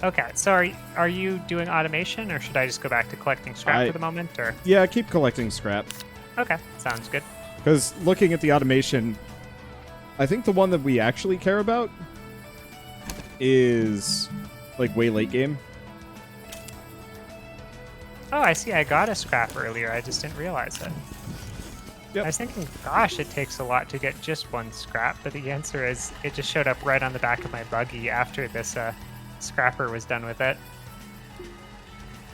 Okay, so are you doing automation, or should I just go back to collecting scrap for the moment? Or Yeah, keep collecting scrap. okay, sounds good. Because looking at the automation, I think the one that we actually care about is like way late game. Oh, I see. I got a scrap earlier. I just didn't realize it. Yep. I was thinking, gosh, it takes a lot to get just one scrap, but the answer is it just showed up right on the back of my buggy after this scrapper was done with it.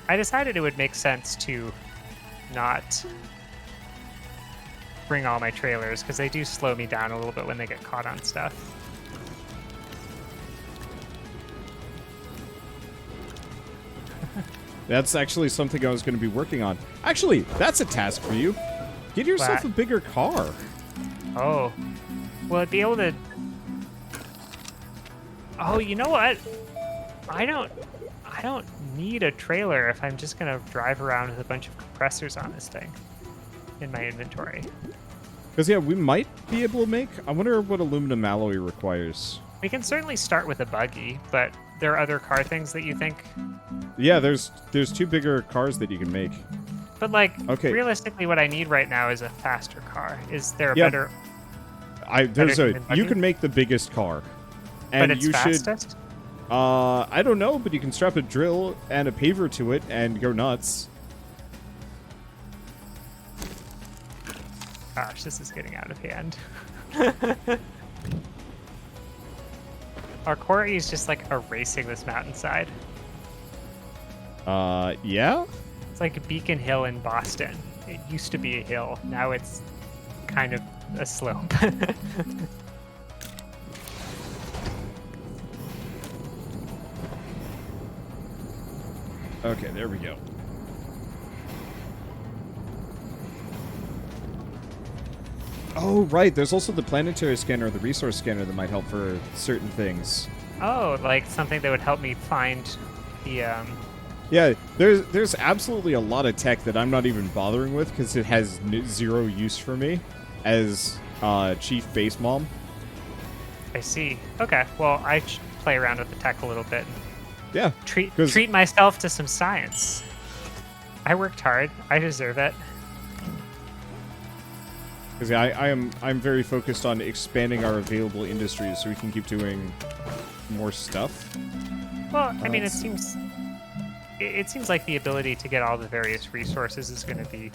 I decided it would make sense to not bring all my trailers, because they do slow me down a little bit when they get caught on stuff. That's actually something I was going to be working on. Actually, that's a task for you. Get yourself What? a bigger car. Oh. Will it be able to... Oh, you know what? I don't need a trailer if I'm just going to drive around with a bunch of compressors on this thing in my inventory. Because, yeah, we might be able to make... I wonder what aluminum alloy requires. We can certainly start with a buggy, but there are other car things that you think... Yeah, there's two bigger cars that you can make. But, like, Okay. realistically, what I need right now is a faster car. Is there a Yeah, better... You can make the biggest car. And but it's you fastest? should... I don't know, but you can strap a drill and a paver to it and go nuts. Gosh, this is getting out of hand. Our quarry is just, like, erasing this mountainside. Yeah? It's like Beacon Hill in Boston. It used to be a hill. Now it's kind of a slope. Okay, there we go. Oh, right. There's also the planetary scanner, the resource scanner that might help for certain things. Oh, like something that would help me find the, Yeah, there's absolutely a lot of tech that I'm not even bothering with because it has zero use for me as chief base mom. I see. Okay, well, I should play around with the tech a little bit. Yeah. Treat myself to some science. I worked hard. I deserve it. Because I'm very focused on expanding our available industries so we can keep doing more stuff. Well, I mean, it seems like the ability to get all the various resources is going to be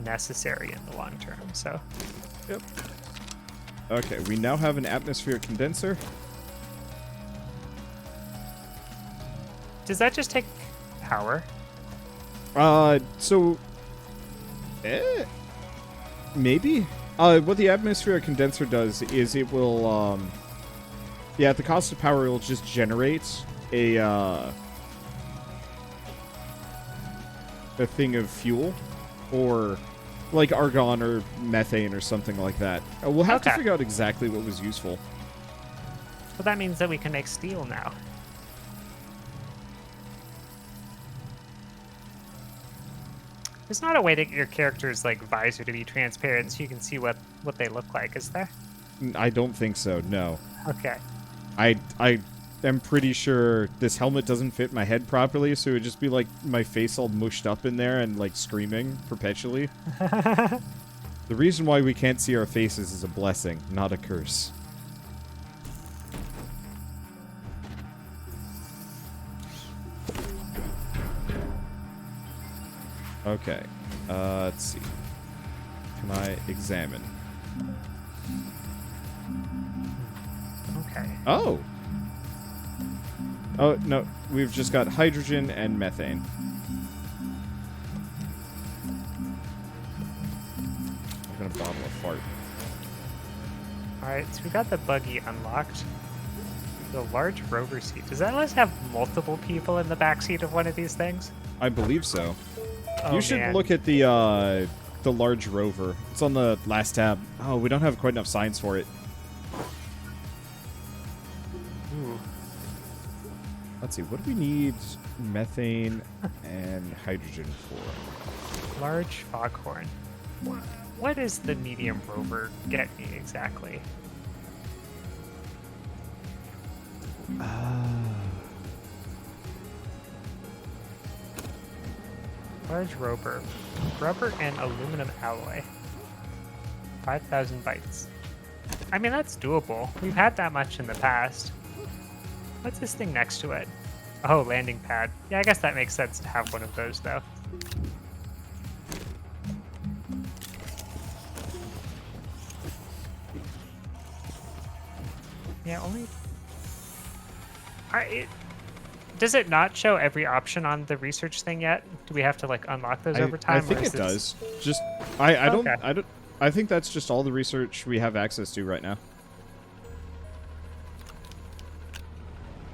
necessary in the long term. So. Yep. Okay, we now have an atmospheric condenser. Does that just take power? Maybe. What the atmospheric condenser does is it will, at the cost of power, it will just generate a thing of fuel, or like argon or methane or something like that. We'll have to figure out exactly what was useful. Well, that means that we can make steel now. There's not a way to get your character's like visor to be transparent so you can see what they look like, is there? I don't think so, no. Okay. I am pretty sure this helmet doesn't fit my head properly, so it would just be like my face all mushed up in there and like screaming perpetually. The reason why we can't see our faces is a blessing, not a curse. Okay, let's see. Can I examine? Okay. Oh! Oh, no, we've just got hydrogen and methane. I'm gonna bottle a fart. Alright, so we got the buggy unlocked. The large rover seat. Does that let us have multiple people in the backseat of one of these things? I believe so. Oh, You should man. look at the large rover. It's on the last tab. Oh, we don't have quite enough science for it. Ooh. Let's see, what do we need methane and hydrogen for? Large foghorn. What does the medium rover get me exactly? Large rover. Rubber and aluminum alloy. 5,000 bytes. I mean, that's doable. We've had that much in the past. What's this thing next to it? Oh, landing pad. Yeah, I guess that makes sense to have one of those, though. Yeah, only... Does it not show every option on the research thing yet? Do we have to, like, unlock those over time? I think it does. Just... I don't... I think that's just all the research we have access to right now.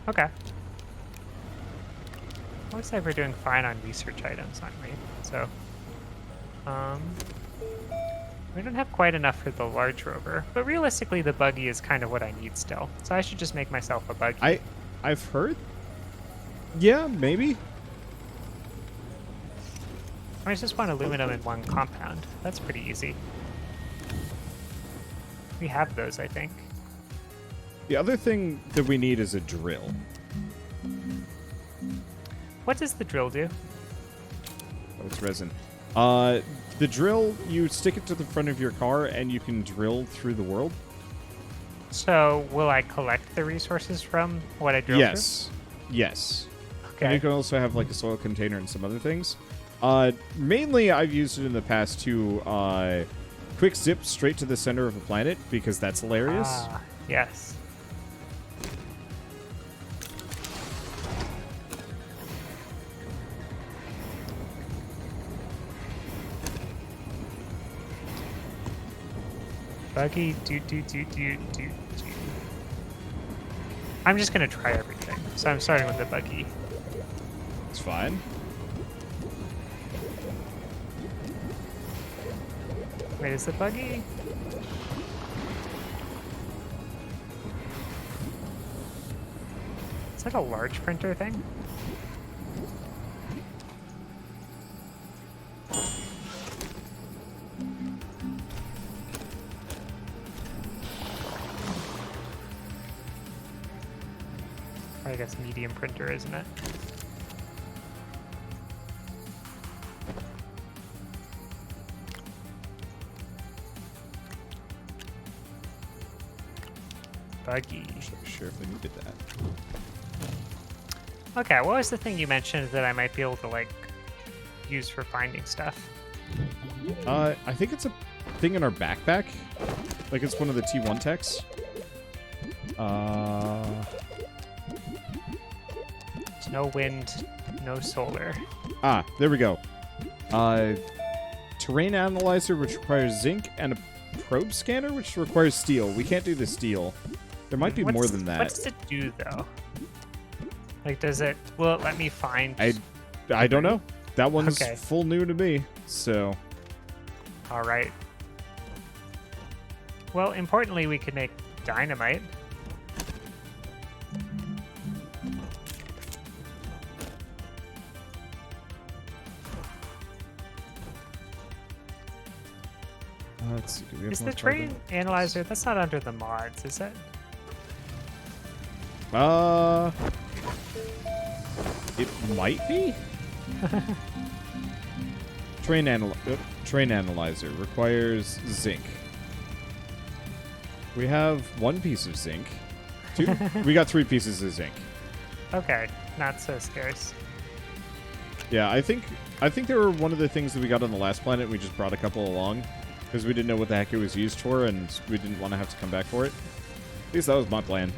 Okay. Looks like we're doing fine on research items, aren't we? So, we don't have quite enough for the large rover, but realistically, the buggy is kind of what I need still. So I should just make myself a buggy. I've heard. Yeah, maybe. I just want aluminum in one compound. That's pretty easy. We have those, I think. The other thing that we need is a drill. What does the drill do? Oh, it's resin. The drill, you stick it to the front of your car and you can drill through the world. So, will I collect the resources from what I drill Yes. Yes. Okay. And you can also have like a soil container and some other things. Mainly, I've used it in the past to quick zip straight to the center of a planet because that's hilarious. Ah, yes. Buggy, do. I'm just gonna try everything. So I'm starting with the buggy. It's fine. Wait, is the buggy? Is that a large printer thing? I guess medium printer, isn't it? Buggy. Not sure if I needed that. Okay, what was the thing you mentioned that I might be able to, like, use for finding stuff? I think it's a thing in our backpack. Like it's one of the T1 techs. There's no wind, no solar. Ah, there we go. Terrain analyzer, which requires zinc, and a probe scanner, which requires steel. We can't do the steel. There might be more than that. What does it do, though? Like, will it let me find... I don't know. That one's Okay. full new to me, so... All right. Well, importantly, we could make dynamite. Let's see. Do we have Is more the terrain carbon? analyzer, that's not under the mods, is it? It might be? Terrain analyzer requires zinc. We have one piece of zinc. Two? We got 3 pieces of zinc. Okay, not so scarce. Yeah, I think they were one of the things that we got on the last planet. We just brought a couple along because we didn't know what the heck it was used for, and we didn't want to have to come back for it. At least that was my plan.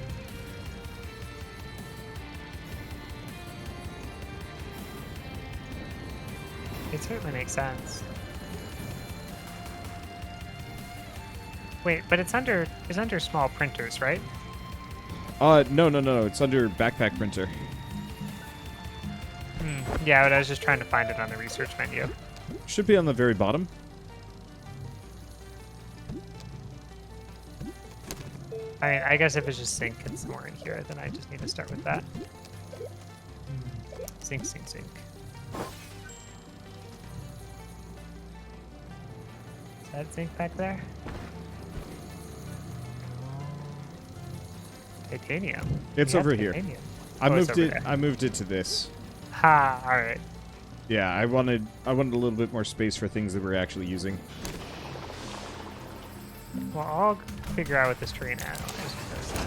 It certainly makes sense. Wait, but it's under small printers, right? No. It's under backpack printer. Yeah, but I was just trying to find it on the research menu. Should be on the very bottom. I mean, I guess if it's just zinc and somewhere in here, then I just need to start with that. Zinc. Is that zinc back there? Titanium. It's We have over here. titanium. I Oh, it's moved over it. there. I moved it to this. Ha! All right. Yeah, I wanted a little bit more space for things that we're actually using. Well, I'll figure out what this terrain analyzer does then.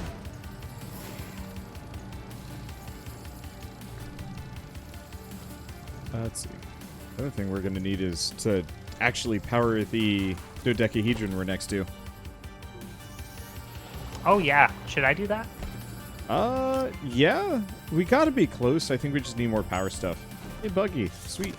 Let's see. The other thing we're going to need is to actually power the dodecahedron we're next to. Oh, yeah. Should I do that? Yeah. We gotta be close. I think we just need more power stuff. Hey, Buggy. Sweet.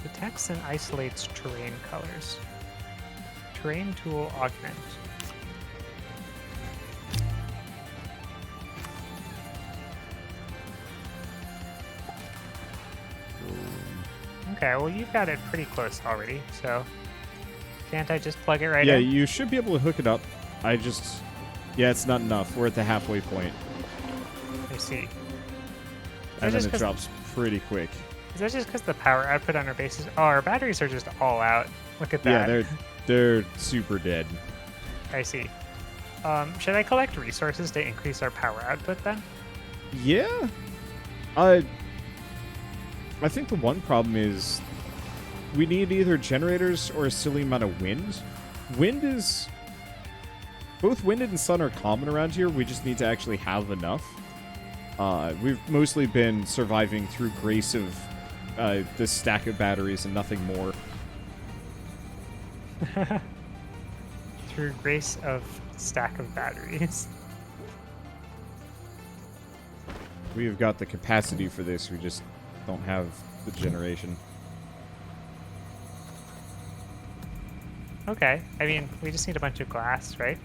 Detects and isolates terrain colors. Terrain tool augment. Okay, well, you've got it pretty close already, so can't I just plug it right Yeah, in? you should be able to hook it up. Yeah, it's not enough. We're at the halfway point. I see. And then it drops pretty quick. Is that just because the power output on our bases? Oh, our batteries are just all out. Look at that. Yeah, they're super dead. I see. Should I collect resources to increase our power output then? Yeah. I think the one problem is we need either generators or a silly amount of wind. Both wind and sun are common around here. We just need to actually have enough. We've mostly been surviving through grace of this stack of batteries and nothing more. Through grace of stack of batteries. We've got the capacity for this. We just don't have the generation. Okay, I mean, we just need a bunch of glass, right?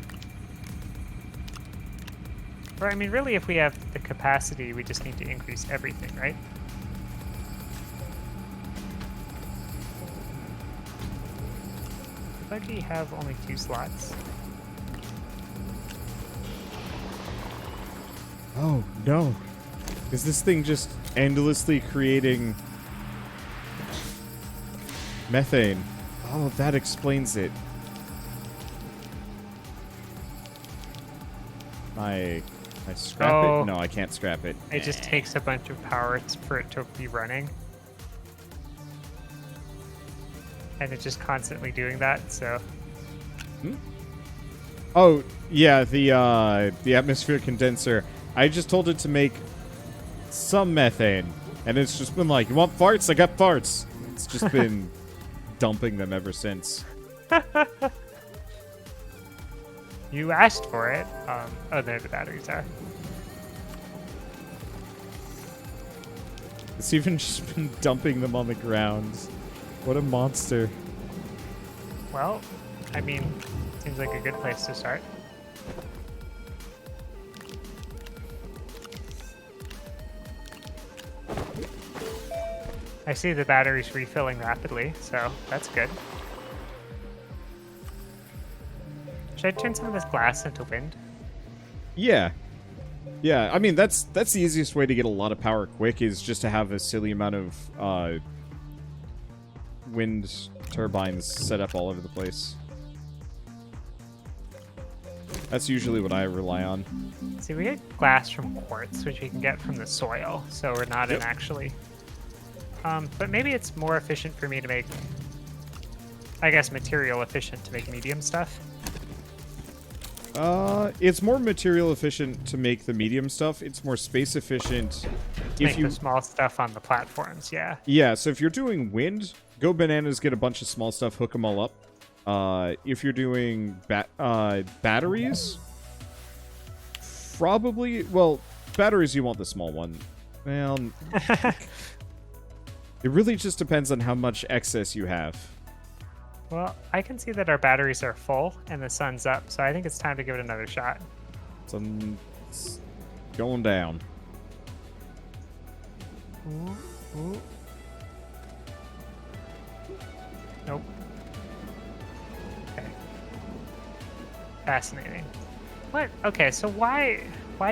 Or, I mean, really, if we have the capacity, we just need to increase everything, right? Does Buggy have only 2 slots? Oh, no. Is this thing just endlessly creating methane? Oh, that explains it. I scrap Oh. it? No, I can't scrap it. It just takes a bunch of power for it to be running. And it's just constantly doing that, so... Oh, yeah, the atmospheric condenser. I just told it to make some methane, and it's just been like, you want farts? I got farts. It's just been dumping them ever since. You asked for it. Oh, there the batteries are. It's even just been dumping them on the ground. What a monster. Well, I mean, seems like a good place to start. I see the batteries refilling rapidly, so that's good. Should I turn some of this glass into wind? Yeah. Yeah, I mean, that's the easiest way to get a lot of power quick, is just to have a silly amount of wind turbines set up all over the place. That's usually what I rely on. See, we get glass from quartz, which we can get from the soil, so we're not in actually... but maybe it's more efficient for me to make... I guess material efficient to make medium stuff. It's more material efficient to make the medium stuff. It's more space efficient To make the small stuff on the platforms, yeah. Yeah, so if you're doing wind, go bananas, get a bunch of small stuff, hook them all up. If you're doing batteries, probably... Well, batteries, you want the small one. Well... It really just depends on how much excess you have. Well, I can see that our batteries are full and the sun's up, so I think it's time to give it another shot. It's going down. Ooh, ooh. Nope. Okay. Fascinating. What? Okay, so why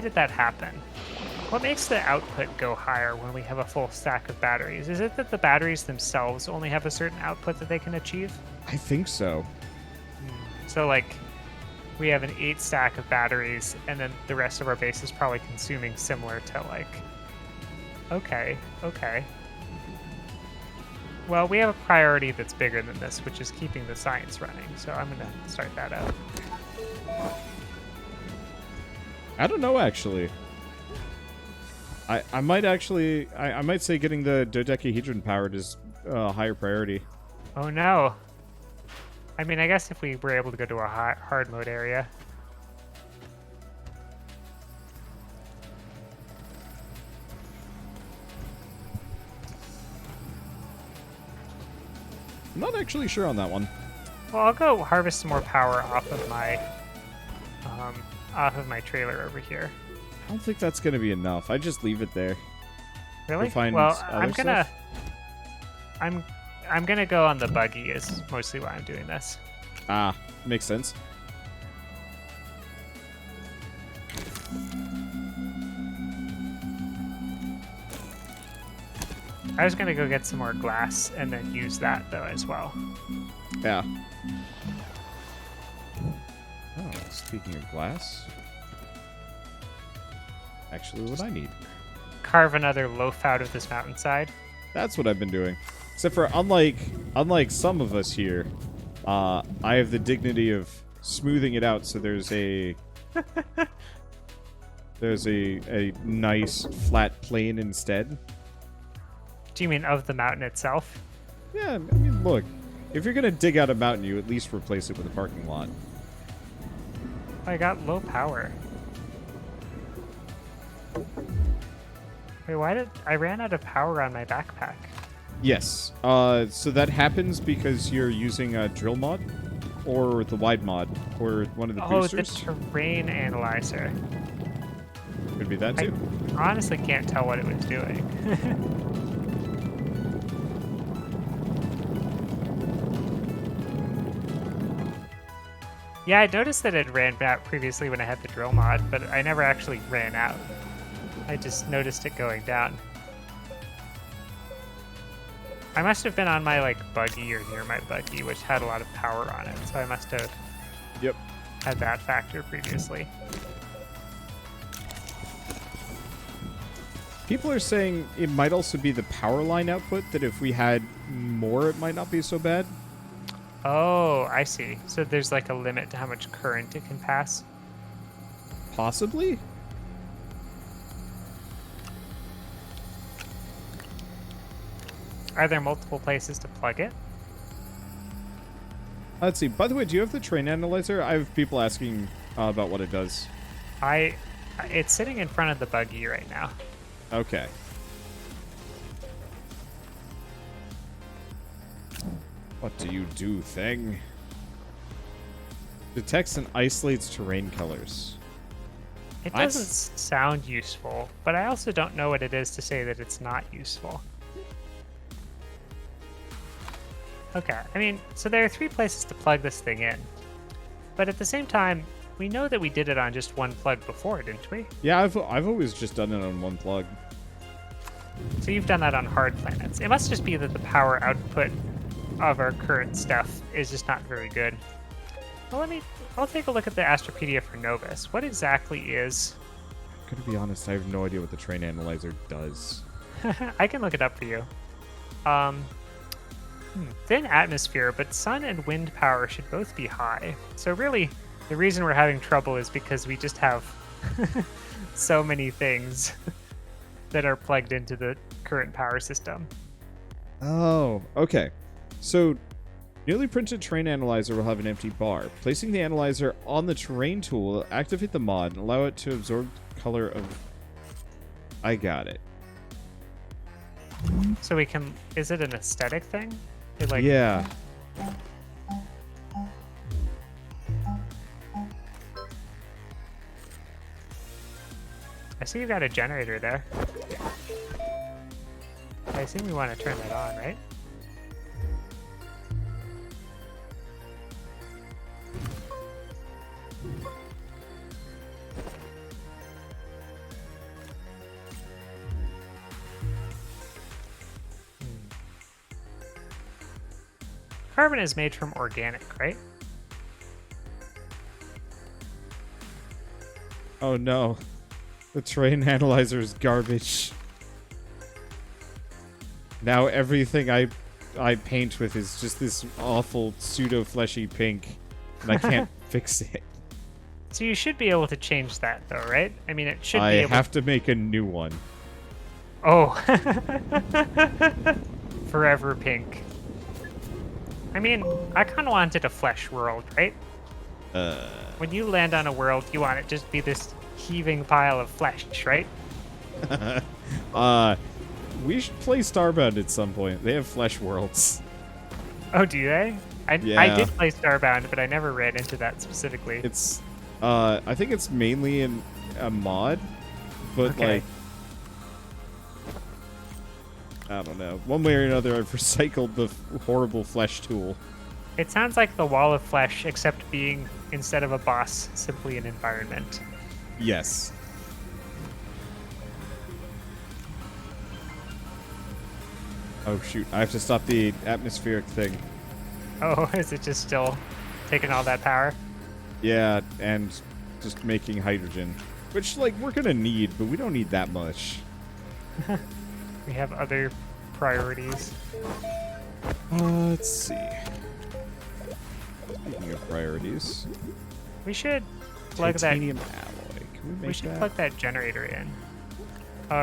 did that happen? What makes the output go higher when we have a full stack of batteries? Is it that the batteries themselves only have a certain output that they can achieve? I think so. So, like, we have an 8 stack of batteries, and then the rest of our base is probably consuming similar to, like... Okay, okay. Well, we have a priority that's bigger than this, which is keeping the science running, so I'm going to start that up. I don't know, actually. I might actually... I might say getting the dodecahedron powered is a higher priority. Oh, no. I mean, I guess if we were able to go to a hard mode area. I'm not actually sure on that one. Well, I'll go harvest some more power off of my trailer over here. I don't think that's going to be enough. I just leave it there. Really? We'll find Well, other stuff. I'm gonna go on the buggy is mostly why I'm doing this. Ah, makes sense. I was gonna go get some more glass and then use that though as well. Yeah. Oh, speaking of glass. Actually, what I need. Carve another loaf out of this mountainside. That's what I've been doing. Except for unlike some of us here, I have the dignity of smoothing it out so there's a a nice flat plane instead. Do you mean of the mountain itself? Yeah, I mean, look, if you're gonna dig out a mountain, you at least replace it with a parking lot. I got low power. Wait, why did I ran out of power on my backpack? Yes. So that happens because you're using a drill mod, or the wide mod, or one of the boosters. Oh, the terrain analyzer. Could be that too. I honestly can't tell what it was doing. Yeah, I noticed that it ran out previously when I had the drill mod, but I never actually ran out. I just noticed it going down. I must have been on my buggy or near my buggy, which had a lot of power on it, so I must have had that factor previously. People are saying it might also be the power line output, that if we had more, it might not be so bad. Oh, I see. So there's a limit to how much current it can pass? Possibly? Are there multiple places to plug it? Let's see. By the way, do you have the train analyzer? I have people asking about what it does. It's sitting in front of the buggy right now. Okay. What do you do, thing? Detects and isolates terrain colors. It doesn't sound useful, but I also don't know what it is to say that it's not useful. Okay, I mean, so there are 3 places to plug this thing in. But at the same time, we know that we did it on just one plug before, didn't we? Yeah, I've always just done it on one plug. So you've done that on hard planets. It must just be that the power output of our current stuff is just not very good. Well, I'll take a look at the Astropedia for Novus. What exactly is... I'm gonna be honest, I have no idea what the train analyzer does. I can look it up for you. Thin atmosphere, but sun and wind power should both be high. So really, the reason we're having trouble is because we just have so many things that are plugged into the current power system. Oh, okay. So, newly printed train analyzer will have an empty bar. Placing the analyzer on the terrain tool will activate the mod and allow it to absorb color of... I got it. So we can... Is it an aesthetic thing? Yeah. I see you've got a generator there. I assume we want to turn that on, right? carbon is made from organic, right? Oh no. The terrain analyzer is garbage. Now everything I paint with is just this awful pseudo-fleshy pink, and I can't fix it. So you should be able to change that, though, right? I mean, it should I be able have to make a new one. Oh. Forever pink. I mean, I kind of wanted a flesh world, right? When you land on a world, you want it just to be this heaving pile of flesh, right? We should play Starbound at some point. They have flesh worlds. Oh, do they? I did Yeah. play Starbound, but I never ran into that specifically. It's, I think it's mainly in a mod, but Okay. like, I don't know. One way or another, I've recycled the horrible flesh tool. It sounds like the wall of flesh, except being, instead of a boss, simply an environment. Yes. Oh shoot, I have to stop the atmospheric thing. Oh, is it just still taking all that power? Yeah, and just making hydrogen. Which, like, we're gonna need, but we don't need that much. We have other priorities. Let's see. Speaking of priorities, We should plug titanium alloy. Can we we make should that? plug that generator in.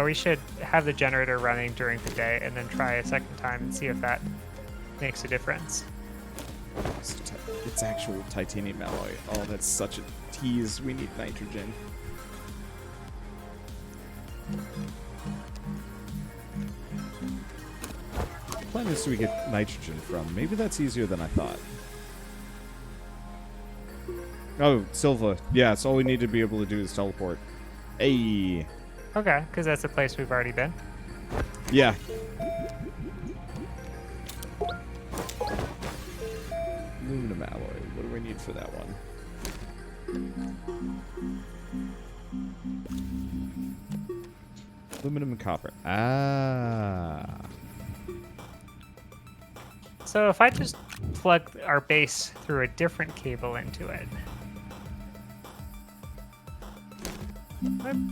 We should have the generator running during the day and then try a second time and see if that makes a difference. It's actual titanium alloy. Oh, that's such a tease. We need nitrogen. What planets do we get nitrogen from? Maybe that's easier than I thought. Oh, Silva. Yeah, it's all we need to be able to do is teleport. Hey. Okay, because that's a place we've already been. Yeah. Aluminum alloy. What do we need for that one? Aluminum and copper. Ah. So if I just plug our base through a different cable into it,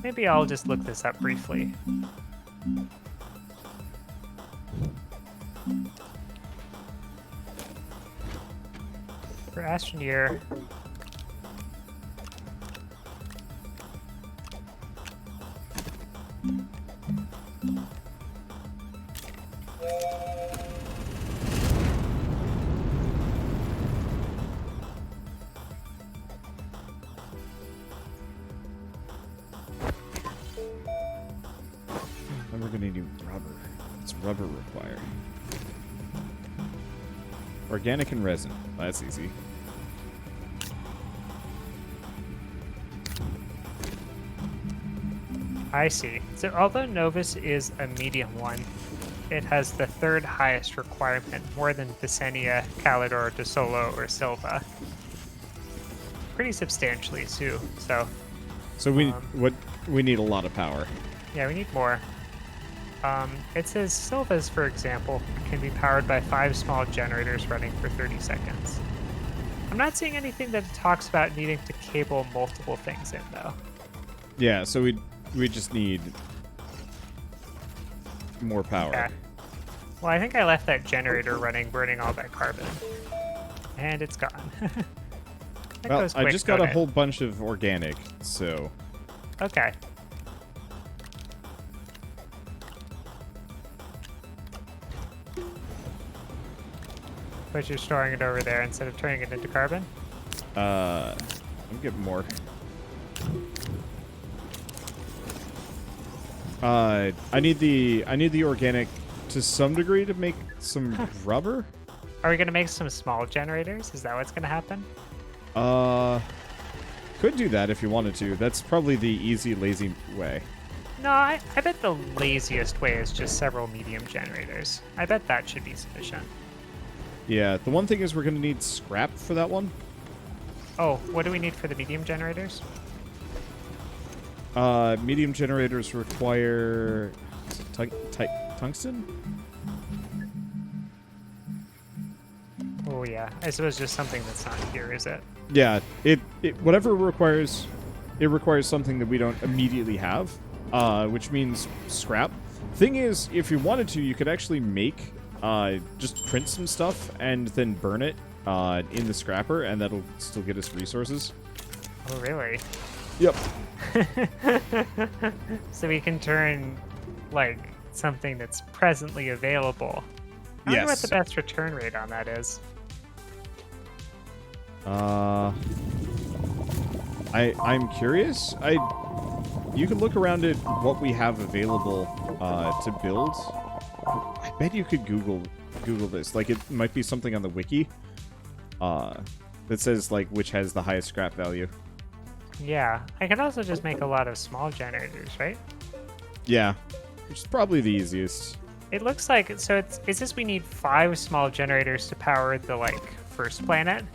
maybe I'll just look this up briefly. For Astroneer, Then we're gonna need rubber. What's rubber require? Organic and resin. That's easy. I see. So although Novus is a medium one, it has the third highest requirement, more than Visenia, Calidor, De Solo, or Silva. Pretty substantially, too. So we need a lot of power. yeah, we need more. It says Silvas, for example, can be powered by 5 small generators running for 30 seconds. I'm not seeing anything that talks about needing to cable multiple things in, though. Yeah, so we just need more power. Okay. Well, I think I left that generator running, burning all that carbon. And it's gone. That Well, goes I quick, just got a don't it? whole bunch of organic, so Okay. But you're storing it over there instead of turning it into carbon? I'm getting more. I need the organic to some degree to make some rubber. Are we going to make some small generators? Is that what's going to happen? Could do that if you wanted to. That's probably the easy, lazy way. No, I bet the laziest way is just several medium generators. I bet that should be sufficient. Yeah, the one thing is we're going to need scrap for that one. Oh, what do we need for the medium generators? Medium generators require tungsten? Oh yeah, I suppose just something that's not here, is it? Yeah, it whatever requires, it requires something that we don't immediately have, which means scrap. Thing is, if you wanted to, you could actually make, just print some stuff and then burn it in the scrapper, and that'll still get us resources. Oh really? Yep. So we can turn, like, something that's presently available. I wonder what the best return rate on that is. I'm curious. You can look around at what we have available to build. I bet you could Google this. Like, it might be something on the wiki that says, like, which has the highest scrap value. Yeah, I can also just make a lot of small generators, right? Yeah, which is probably the easiest. It looks like, so it's just we need 5 small generators to power the, like, first planet,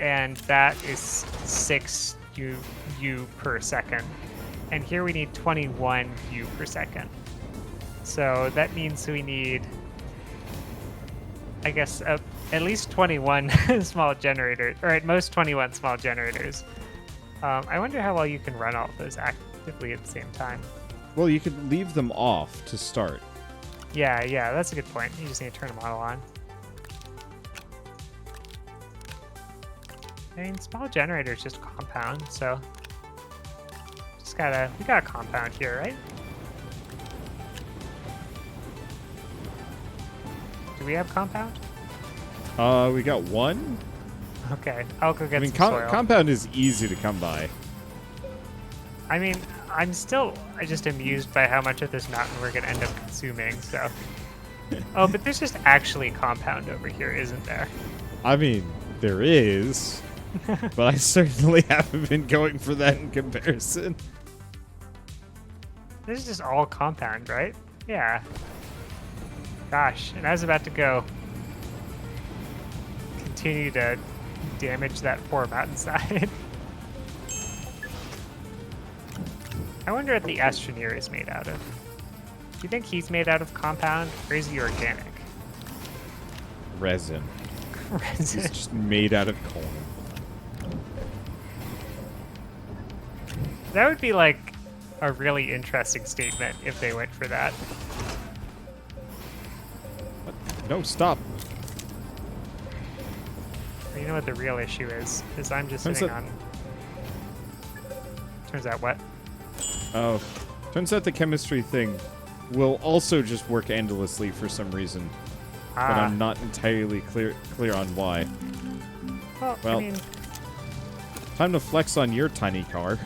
and that is 6 U per second. And here we need 21 U per second. So that means we need, I guess, at least 21 small generators, or at most 21 small generators. I wonder how well you can run all of those actively at the same time. Well, you could leave them off to start. Yeah, that's a good point. You just need to turn them all on. I mean, small generators just compound, so we got a compound here, right? Do we have compound? We got one. Okay, I'll go get some soil. Compound is easy to come by. I mean, I'm just amused by how much of this mountain we're gonna end up consuming, so. Oh, but there's just actually compound over here, isn't there? I mean, there is, but I certainly haven't been going for that in comparison. This is just all compound, right? Yeah. Gosh, and I was about to go continue to damage that poor mountainside. I wonder what the Astroneer is made out of. Do you think he's made out of compound, or is he organic? Resin. Resin. He's just made out of corn. That would be like a really interesting statement if they went for that. No, stop. You know what the real issue is I'm just sitting on... Turns out what? Oh. Turns out the chemistry thing will also just work endlessly for some reason. But I'm not entirely clear on why. Well, I mean... Time to flex on your tiny car.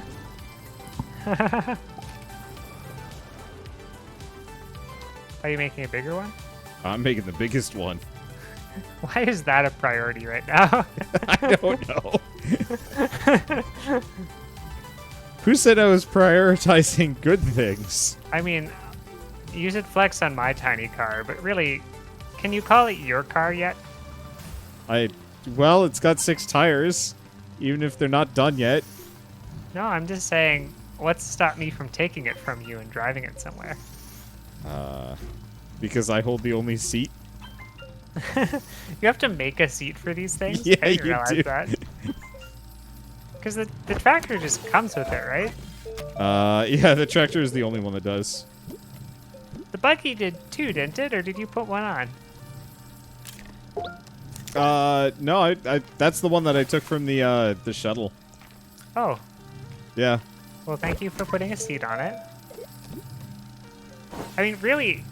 Are you making a bigger one? I'm making the biggest one. Why is that a priority right now? I don't know. Who said I was prioritizing good things? I mean, you should flex on my tiny car, but really, can you call it your car yet? Well, it's got 6 tires, even if they're not done yet. No, I'm just saying, what's to stop me from taking it from you and driving it somewhere? Because I hold the only seat. You have to make a seat for these things? Yeah, I didn't you realize do. that. Because the tractor just comes with it, right? Yeah, the tractor is the only one that does. The buggy did too, didn't it? Or did you put one on? No, I that's the one that I took from the shuttle. Oh. Yeah. Well, thank you for putting a seat on it. I mean, really,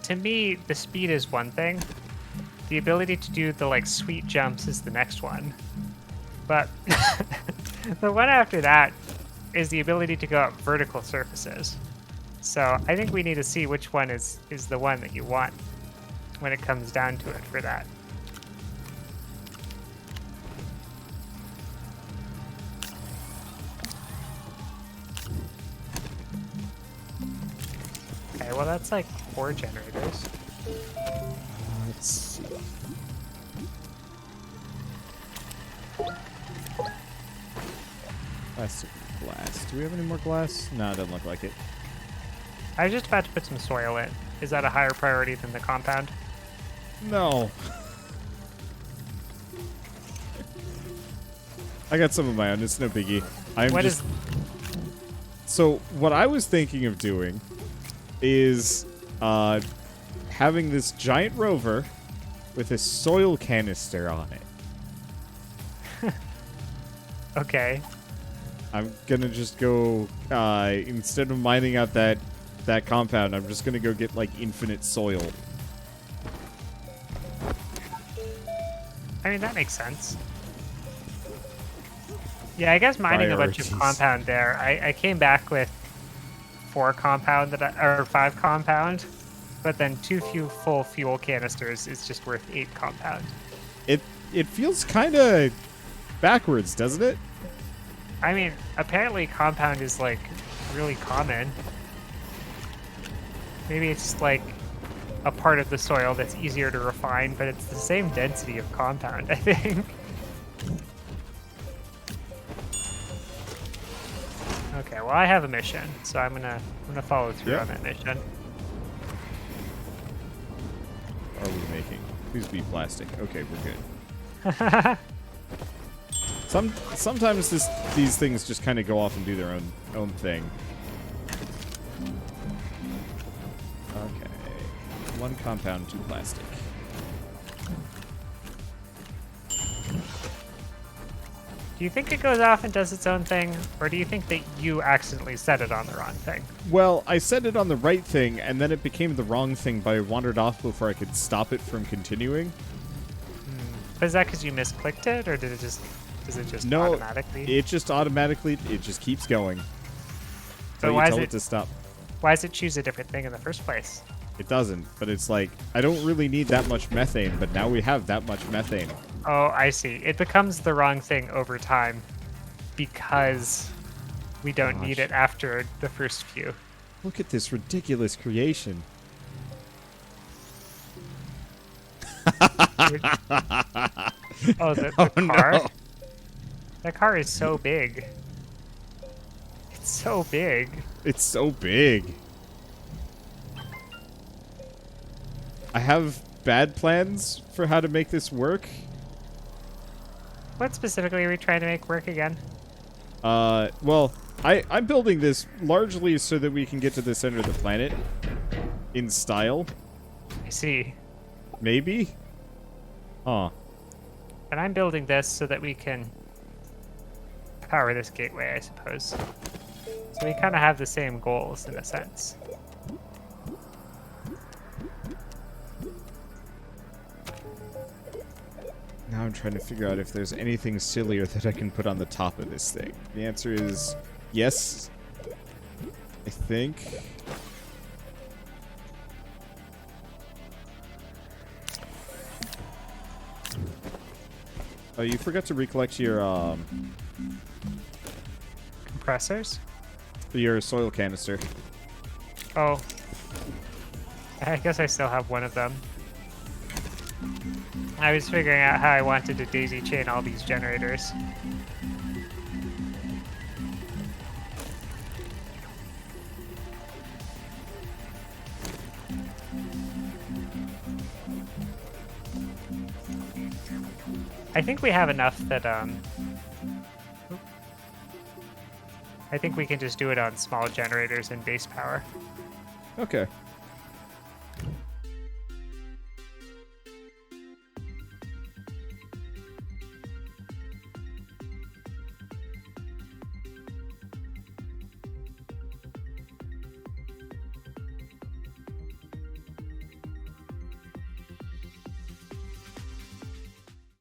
to me, the speed is one thing. The ability to do the, like, sweet jumps is the next one. But the one after that is the ability to go up vertical surfaces. So I think we need to see which one is the one that you want when it comes down to it for that. Okay, well that's like 4 generators. Let's see. Plastic glass. Do we have any more glass? No, it doesn't look like it. I was just about to put some soil in. Is that a higher priority than the compound? No. I got some of my own. It's no biggie. What is? So what I was thinking of doing is having this giant rover with a soil canister on it. Okay. I'm gonna just go instead of mining out that compound, I'm just gonna go get like infinite soil. I mean, that makes sense. Yeah, I guess mining a bunch of Priorities. compound there. I came back with 4 compound or 5 compound, but then too few full fuel canisters is just worth 8 compound. It feels kind of backwards, doesn't it? I mean, apparently compound is like really common. Maybe it's like a part of the soil that's easier to refine, but it's the same density of compound, I think. Okay, well I have a mission, so I'm gonna follow through on that mission. What are we making? Please be plastic. Okay, we're good. Sometimes these things just kind of go off and do their own thing. Okay. 1 compound, 2 plastic. Do you think it goes off and does its own thing, or do you think that you accidentally set it on the wrong thing? Well, I set it on the right thing, and then it became the wrong thing, but I wandered off before I could stop it from continuing. But is that because you misclicked it, or does it just No, automatically? it just automatically, it just keeps going. So So why you is tell it it to stop. Why does it choose a different thing in the first place? It doesn't, but it's like, I don't really need that much methane, but now we have that much methane. Oh, I see. It becomes the wrong thing over time because we don't need it after the first few. Look at this ridiculous creation. Oh, the Oh, car? no. That car is so big. It's so big. It's so big. I have bad plans for how to make this work. What specifically are we trying to make work again? Well, I'm building this largely so that we can get to the center of the planet in style. I see. Maybe? Huh. And I'm building this so that we can power this gateway, I suppose. So we kind of have the same goals in a sense. Now I'm trying to figure out if there's anything sillier that I can put on the top of this thing. The answer is yes, I think. Oh, you forgot to recollect your Compressors? soil canister. Oh. I guess I still have one of them. I was figuring out how I wanted to daisy chain all these generators. I think we have enough that, I think we can just do it on small generators and base power. Okay.